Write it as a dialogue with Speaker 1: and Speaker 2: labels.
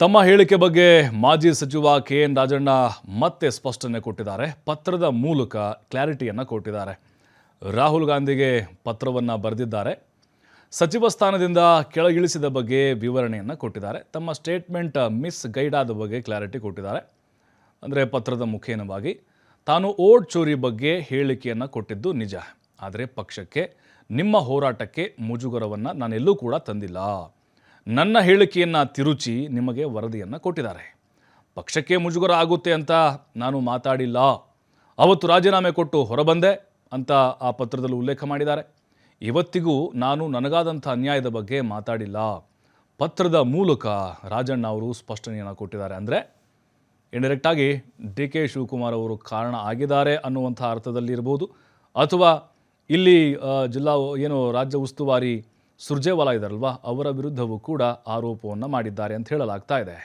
Speaker 1: ತಮ್ಮ ಹೇಳಿಕೆ ಬಗ್ಗೆ ಮಾಜಿ ಸಚಿವ ಕೆ.ಎನ್. ರಾಜಣ್ಣ ಮತ್ತೆ ಸ್ಪಷ್ಟನೆ ಕೊಟ್ಟಿದ್ದಾರೆ. ಪತ್ರದ ಮೂಲಕ ಕ್ಲಾರಿಟಿಯನ್ನು ಕೊಟ್ಟಿದ್ದಾರೆ. ರಾಹುಲ್ ಗಾಂಧಿಗೆ ಪತ್ರವನ್ನು ಬರೆದಿದ್ದಾರೆ. ಸಚಿವ ಸ್ಥಾನದಿಂದ ಕೆಳಗಿಳಿಸಿದ ಬಗ್ಗೆ ವಿವರಣೆಯನ್ನು ಕೊಟ್ಟಿದ್ದಾರೆ. ತಮ್ಮ ಸ್ಟೇಟ್ಮೆಂಟ್ ಮಿಸ್ ಗೈಡ್ ಆದ ಬಗ್ಗೆ ಕ್ಲಾರಿಟಿ ಕೊಟ್ಟಿದ್ದಾರೆ. ಅಂದರೆ ಪತ್ರದ ಮುಖೇನವಾಗಿ ತಾನು ಓಟ್ ಚೋರಿ ಬಗ್ಗೆ ಹೇಳಿಕೆಯನ್ನು ಕೊಟ್ಟಿದ್ದು ನಿಜ, ಆದರೆ ಪಕ್ಷಕ್ಕೆ ನಿಮ್ಮ ಹೋರಾಟಕ್ಕೆ ಮುಜುಗರವನ್ನು ನಾನೆಲ್ಲೂ ಕೂಡ ತಂದಿಲ್ಲ. ನನ್ನ ಹೇಳಿಕೆಯನ್ನು ತಿರುಚಿ ನಿಮಗೆ ವರದಿಯನ್ನು ಕೊಟ್ಟಿದ್ದಾರೆ. ಪಕ್ಷಕ್ಕೆ ಮುಜುಗರ ಆಗುತ್ತೆ ಅಂತ ನಾನು ಮಾತಾಡಿಲ್ಲ. ಅವತ್ತು ರಾಜೀನಾಮೆ ಕೊಟ್ಟು ಹೊರಬಂದೆ ಅಂತ ಆ ಪತ್ರದಲ್ಲಿ ಉಲ್ಲೇಖ ಮಾಡಿದ್ದಾರೆ. ಇವತ್ತಿಗೂ ನಾನು ನನಗಾದಂಥ ಅನ್ಯಾಯದ ಬಗ್ಗೆ ಮಾತಾಡಿಲ್ಲ. ಪತ್ರದ ಮೂಲಕ ರಾಜಣ್ಣ ಅವರು ಸ್ಪಷ್ಟನೆಯನ್ನು ಕೊಟ್ಟಿದ್ದಾರೆ. ಅಂದರೆ ಇಂಡೈರೆಕ್ಟಾಗಿ ಡಿ.ಕೆ. ಶಿವಕುಮಾರ್ ಅವರು ಕಾರಣ ಆಗಿದ್ದಾರೆ ಅನ್ನುವಂಥ ಅರ್ಥದಲ್ಲಿ ಇರ್ಬೋದು, ಅಥವಾ ಇಲ್ಲಿ ರಾಜ್ಯ ಉಸ್ತುವಾರಿ ಸುರ್ಜೇವಾಲಾ ಇದ್ದಾರಲ್ವಾ, ಅವರ ವಿರುದ್ಧವೂ ಕೂಡ ಆರೋಪವನ್ನು ಮಾಡಿದ್ದಾರೆ ಅಂತ ಹೇಳಲಾಗ್ತಾ ಇದೆ.